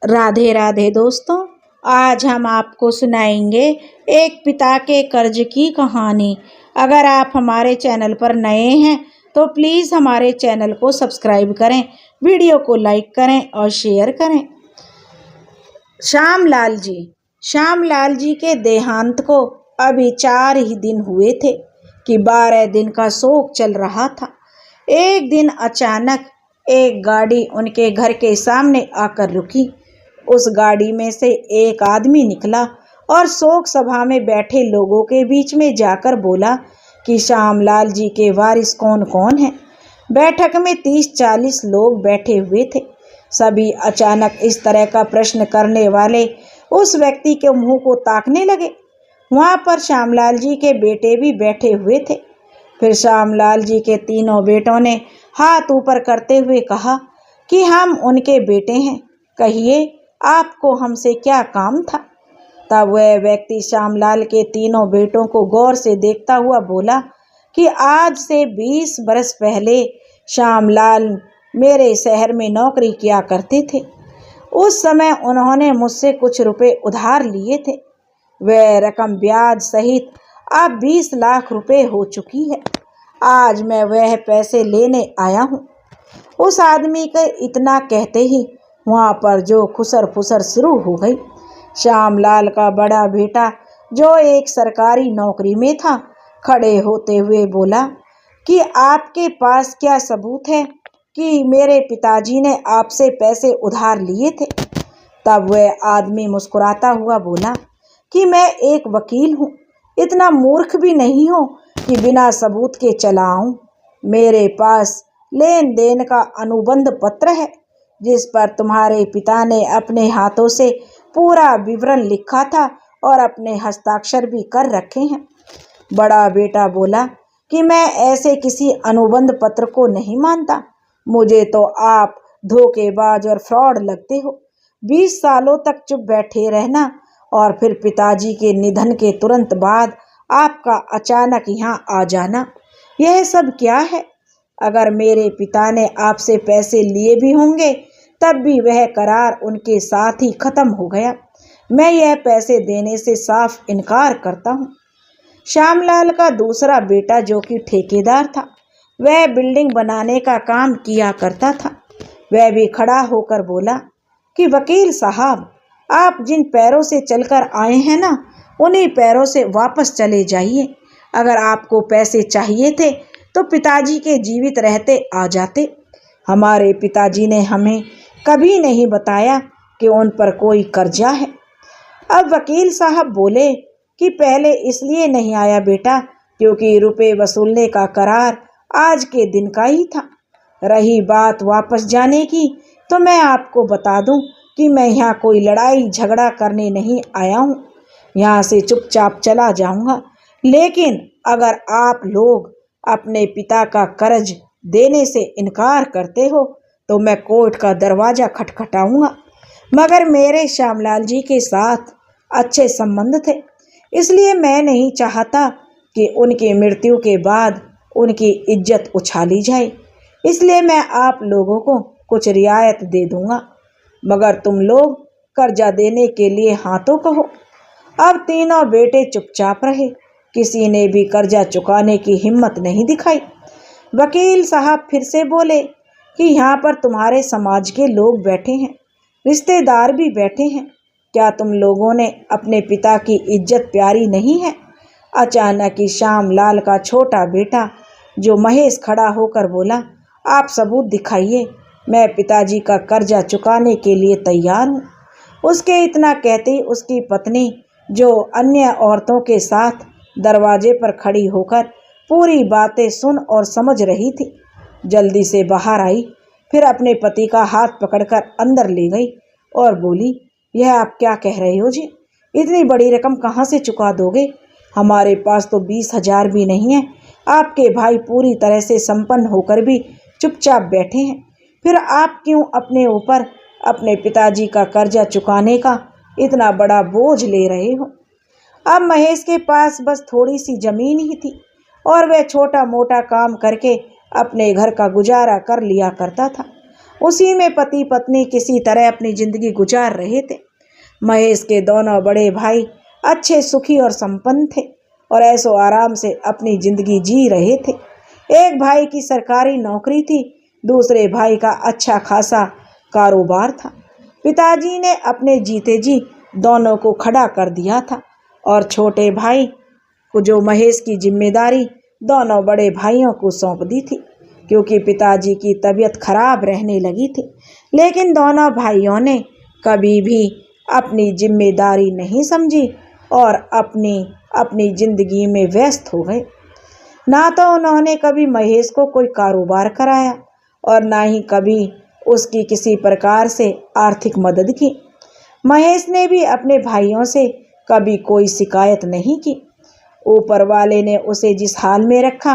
राधे राधे दोस्तों। आज हम आपको सुनाएंगे एक पिता के कर्ज की कहानी। अगर आप हमारे चैनल पर नए हैं तो प्लीज़ हमारे चैनल को सब्सक्राइब करें, वीडियो को लाइक करें और शेयर करें। श्यामलाल जी के देहांत को अभी 4 ही दिन हुए थे कि 12 दिन का शोक चल रहा था। एक दिन अचानक एक गाड़ी उनके घर के सामने आकर रुकी। उस गाड़ी में से एक आदमी निकला और शोक सभा में बैठे लोगों के बीच में जाकर बोला कि श्यामलाल जी के वारिस कौन कौन हैं। बैठक में 30-40 लोग बैठे हुए थे। सभी अचानक इस तरह का प्रश्न करने वाले उस व्यक्ति के मुंह को ताकने लगे। वहां पर श्यामलाल जी के बेटे भी बैठे हुए थे। फिर श्यामलाल जी के तीनों बेटों ने हाथ ऊपर करते हुए कहा कि हम उनके बेटे हैं, कहिए आपको हमसे क्या काम था। तब वह व्यक्ति श्यामलाल के तीनों बेटों को गौर से देखता हुआ बोला कि आज से 20 बरस पहले श्यामलाल मेरे शहर में नौकरी किया करते थे। उस समय उन्होंने मुझसे कुछ रुपए उधार लिए थे। वह रकम ब्याज सहित अब 20 लाख रुपए हो चुकी है। आज मैं वह पैसे लेने आया हूँ। उस आदमी के इतना कहते ही वहाँ पर जो खुसर फुसर शुरू हो गई। श्यामलाल का बड़ा बेटा जो एक सरकारी नौकरी में था, खड़े होते हुए बोला कि आपके पास क्या सबूत है कि मेरे पिताजी ने आपसे पैसे उधार लिए थे। तब वह आदमी मुस्कुराता हुआ बोला कि मैं एक वकील हूँ, इतना मूर्ख भी नहीं हूँ कि बिना सबूत के चलाऊं। मेरे पास लेन देन का अनुबंध पत्र है जिस पर तुम्हारे पिता ने अपने हाथों से पूरा विवरण लिखा था और अपने हस्ताक्षर भी कर रखे हैं। बड़ा बेटा बोला कि मैं ऐसे किसी अनुबंध पत्र को नहीं मानता। मुझे तो आप धोखेबाज और फ्रॉड लगते हो। 20 सालों तक चुप बैठे रहना और फिर पिताजी के निधन के तुरंत बाद आपका अचानक यहाँ आ जाना, यह सब क्या है। अगर मेरे पिता ने आपसे पैसे लिए भी होंगे तब भी वह करार उनके साथ ही खत्म हो गया। मैं यह पैसे देने से साफ इनकार करता हूँ। श्यामलाल का दूसरा बेटा जो कि ठेकेदार था, वह बिल्डिंग बनाने का काम किया करता था। वह भी खड़ा होकर बोला कि वकील साहब, आप जिन पैरों से चलकर आए हैं ना, उन्हीं पैरों से वापस चले जाइए। अगर आपको पैसे चाहिए थे तो पिताजी के जीवित रहते आ जाते। हमारे पिताजी ने हमें कभी नहीं बताया कि उन पर कोई कर्जा है। अब वकील साहब बोले कि पहले इसलिए नहीं आया बेटा क्योंकि रुपए वसूलने का करार आज के दिन का ही था। रही बात वापस जाने की, तो मैं आपको बता दूं कि मैं यहाँ कोई लड़ाई झगड़ा करने नहीं आया हूँ। यहाँ से चुपचाप चला जाऊँगा। लेकिन अगर आप लोग अपने पिता का कर्ज देने से इनकार करते हो तो मैं कोर्ट का दरवाज़ा खटखटाऊंगा। मगर मेरे श्यामलाल जी के साथ अच्छे संबंध थे, इसलिए मैं नहीं चाहता कि उनकी मृत्यु के बाद उनकी इज्जत उछाली जाए। इसलिए मैं आप लोगों को कुछ रियायत दे दूंगा, मगर तुम लोग कर्जा देने के लिए हाँ तो कहो। अब तीनों बेटे चुपचाप रहे। किसी ने भी कर्जा चुकाने की हिम्मत नहीं दिखाई। वकील साहब फिर से बोले कि यहाँ पर तुम्हारे समाज के लोग बैठे हैं, रिश्तेदार भी बैठे हैं। क्या तुम लोगों ने अपने पिता की इज्जत प्यारी नहीं है। अचानक ही श्यामलाल का छोटा बेटा जो महेश खड़ा होकर बोला, आप सबूत दिखाइए, मैं पिताजी का कर्जा चुकाने के लिए तैयार हूँ। उसके इतना कहते ही उसकी पत्नी जो अन्य औरतों के साथ दरवाजे पर खड़ी होकर पूरी बातें सुन और समझ रही थी, जल्दी से बाहर आई। फिर अपने पति का हाथ पकड़कर अंदर ले गई और बोली, यह आप क्या कह रहे हो जी, इतनी बड़ी रकम कहाँ से चुका दोगे। हमारे पास तो 20,000 भी नहीं है। आपके भाई पूरी तरह से संपन्न होकर भी चुपचाप बैठे हैं, फिर आप क्यों अपने ऊपर अपने पिताजी का कर्जा चुकाने का इतना बड़ा बोझ ले रहे हो। अब महेश के पास बस थोड़ी सी जमीन ही थी और वह छोटा मोटा काम करके अपने घर का गुजारा कर लिया करता था। उसी में पति पत्नी किसी तरह अपनी जिंदगी गुजार रहे थे। महेश के दोनों बड़े भाई अच्छे सुखी और संपन्न थे और ऐसो आराम से अपनी जिंदगी जी रहे थे। एक भाई की सरकारी नौकरी थी, दूसरे भाई का अच्छा खासा कारोबार था। पिताजी ने अपने जीते जी दोनों को खड़ा कर दिया था और छोटे भाई को जो महेश की जिम्मेदारी दोनों बड़े भाइयों को सौंप दी थी, क्योंकि पिताजी की तबीयत खराब रहने लगी थी। लेकिन दोनों भाइयों ने कभी भी अपनी जिम्मेदारी नहीं समझी और अपनी अपनी जिंदगी में व्यस्त हो गए। ना तो उन्होंने कभी महेश को कोई कारोबार कराया और ना ही कभी उसकी किसी प्रकार से आर्थिक मदद की। महेश ने भी अपने भाइयों से कभी कोई शिकायत नहीं की। ऊपर वाले ने उसे जिस हाल में रखा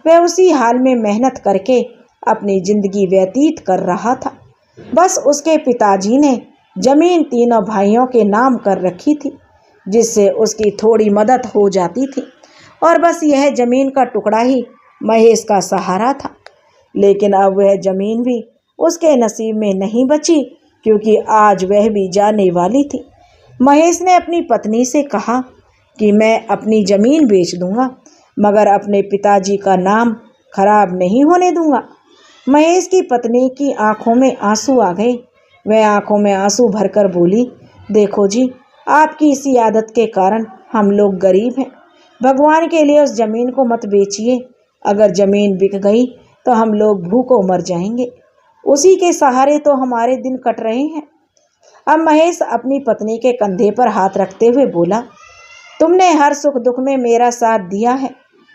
वह उसी हाल में मेहनत करके अपनी जिंदगी व्यतीत कर रहा था। बस उसके पिताजी ने जमीन तीनों भाइयों के नाम कर रखी थी, जिससे उसकी थोड़ी मदद हो जाती थी और बस यह जमीन का टुकड़ा ही महेश का सहारा था। लेकिन अब वह जमीन भी उसके नसीब में नहीं बची, क्योंकि आज वह भी जाने वाली थी। महेश ने अपनी पत्नी से कहा कि मैं अपनी जमीन बेच दूंगा, मगर अपने पिताजी का नाम खराब नहीं होने दूंगा। महेश की पत्नी की आंखों में आंसू आ गए। वह आंखों में आंसू भरकर बोली, देखो जी, आपकी इसी आदत के कारण हम लोग गरीब हैं। भगवान के लिए उस जमीन को मत बेचिए। अगर जमीन बिक गई तो हम लोग भूखों मर जाएंगे। उसी के सहारे तो हमारे दिन कट रहे हैं। अब महेश अपनी पत्नी के कंधे पर हाथ रखते हुए बोला, तुमने हर सुख दुख में मेरा साथ दिया है।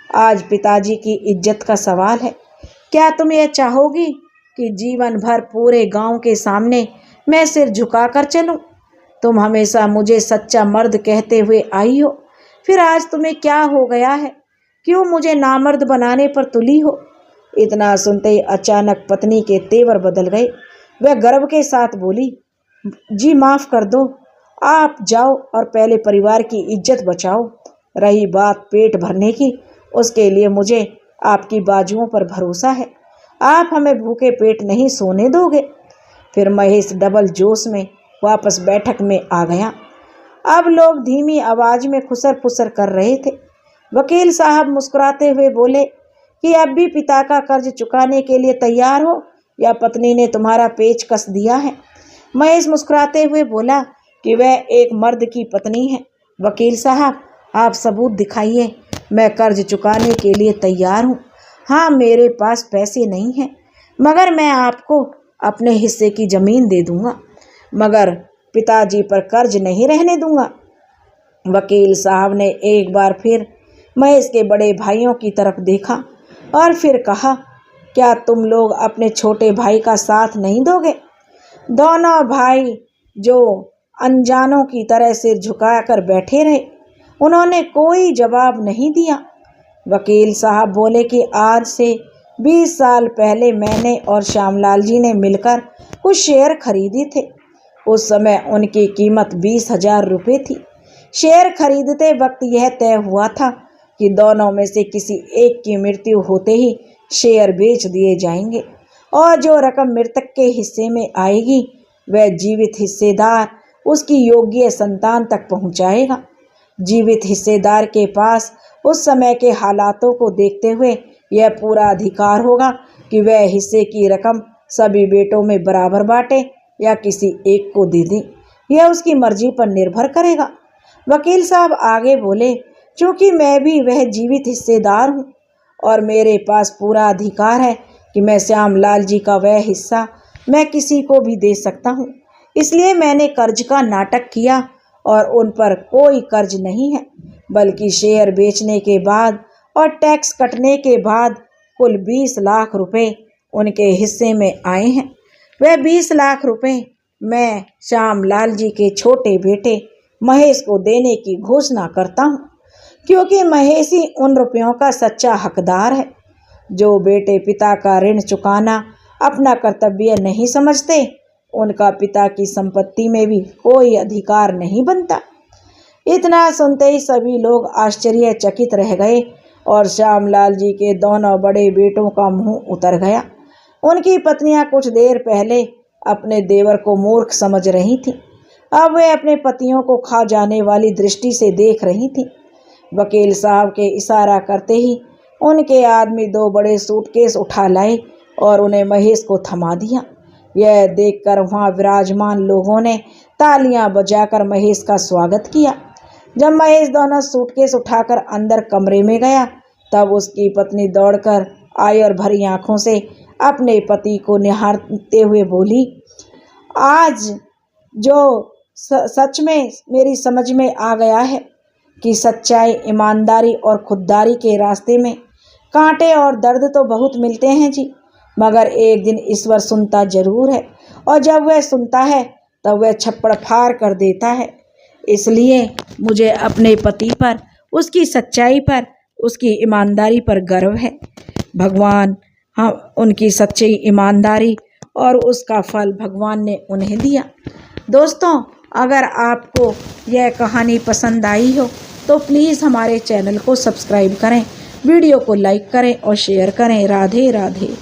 आज पिताजी की इज्जत का सवाल है। क्या तुम यह चाहोगी कि जीवन भर पूरे गांव के सामने मैं सिर झुकाकर चलूं? तुम हमेशा मुझे सच्चा मर्द कहते हुए आई हो, फिर आज तुम्हें क्या हो गया है? क्यों मुझे नामर्द बनाने पर तुली हो? इतना सुनते ही अचानक पत्नी के तेवर बदल गए। वह गर्व के साथ बोली, जी माफ कर दो, आप जाओ और पहले परिवार की इज्जत बचाओ। रही बात पेट भरने की, उसके लिए मुझे आपकी बाजुओं पर भरोसा है। आप हमें भूखे पेट नहीं सोने दोगे। फिर महेश डबल जोश में वापस बैठक में आ गया। अब लोग धीमी आवाज में खुसर फुसर कर रहे थे। वकील साहब मुस्कुराते हुए बोले कि अब भी पिता का कर्ज चुकाने के लिए तैयार हो या पत्नी ने तुम्हारा पेच कस दिया है? महेश मुस्कुराते हुए बोला कि वह एक मर्द की पत्नी है। वकील साहब, आप सबूत दिखाइए, मैं कर्ज चुकाने के लिए तैयार हूँ। हाँ, मेरे पास पैसे नहीं हैं, मगर मैं आपको अपने हिस्से की जमीन दे दूंगा, मगर पिताजी पर कर्ज नहीं रहने दूंगा। वकील साहब ने एक बार फिर महेश के बड़े भाइयों की तरफ देखा और फिर कहा, क्या तुम लोग अपने छोटे भाई का साथ नहीं दोगे? दोनों भाई जो अनजानों की तरह सिर झुकाकर बैठे रहे, उन्होंने कोई जवाब नहीं दिया। वकील साहब बोले कि आज से 20 साल पहले मैंने और श्यामलाल जी ने मिलकर कुछ शेयर खरीदे थे। उस समय उनकी कीमत 20,000 रुपये थी। शेयर खरीदते वक्त यह तय हुआ था कि दोनों में से किसी एक की मृत्यु होते ही शेयर बेच दिए जाएंगे और जो रकम मृतक के हिस्से में आएगी वह जीवित हिस्सेदार उसकी योग्य संतान तक पहुंचाएगा। जीवित हिस्सेदार के पास उस समय के हालातों को देखते हुए यह पूरा अधिकार होगा कि वह हिस्से की रकम सभी बेटों में बराबर बांटे या किसी एक को दे दे। यह उसकी मर्जी पर निर्भर करेगा। वकील साहब आगे बोले, क्योंकि मैं भी वह जीवित हिस्सेदार हूँ और मेरे पास पूरा अधिकार है कि मैं श्यामलाल जी का वह हिस्सा मैं किसी को भी दे सकता हूँ। इसलिए मैंने कर्ज का नाटक किया और उन पर कोई कर्ज नहीं है, बल्कि शेयर बेचने के बाद और टैक्स कटने के बाद कुल 20 लाख रुपए उनके हिस्से में आए हैं। वह 20 लाख रुपए मैं श्यामलाल जी के छोटे बेटे महेश को देने की घोषणा करता हूँ, क्योंकि महेश ही उन रुपयों का सच्चा हकदार है। जो बेटे पिता का ऋण चुकाना अपना कर्तव्य नहीं समझते, उनका पिता की संपत्ति में भी कोई अधिकार नहीं बनता। इतना सुनते ही सभी लोग आश्चर्यचकित रह गए और श्यामलाल जी के दोनों बड़े बेटों का मुंह उतर गया। उनकी पत्नियां कुछ देर पहले अपने देवर को मूर्ख समझ रही थीं। अब वे अपने पतियों को खा जाने वाली दृष्टि से देख रही थीं। वकील साहब के इशारा करते ही उनके आदमी 2 बड़े सूटकेस उठा लाए और उन्हें महेश को थमा दिया। यह देखकर वहां विराजमान लोगों ने तालियां बजाकर महेश का स्वागत किया। जब महेश दोनों सूटकेस उठाकर अंदर कमरे में गया, तब उसकी पत्नी दौड़कर आई और भरी आंखों से अपने पति को निहारते हुए बोली, आज जो सच में मेरी समझ में आ गया है कि सच्चाई, ईमानदारी और खुददारी के रास्ते में कांटे और दर्द तो बहुत मिलते हैं जी, मगर एक दिन ईश्वर सुनता जरूर है, और जब वह सुनता है तब वह छप्पड़ फाड़ कर देता है। इसलिए मुझे अपने पति पर, उसकी सच्चाई पर, उसकी ईमानदारी पर गर्व है। भगवान उनकी सच्ची ईमानदारी और उसका फल भगवान ने उन्हें दिया। दोस्तों, अगर आपको यह कहानी पसंद आई हो तो प्लीज़ हमारे चैनल को सब्सक्राइब करें, वीडियो को लाइक करें और शेयर करें। राधे राधे।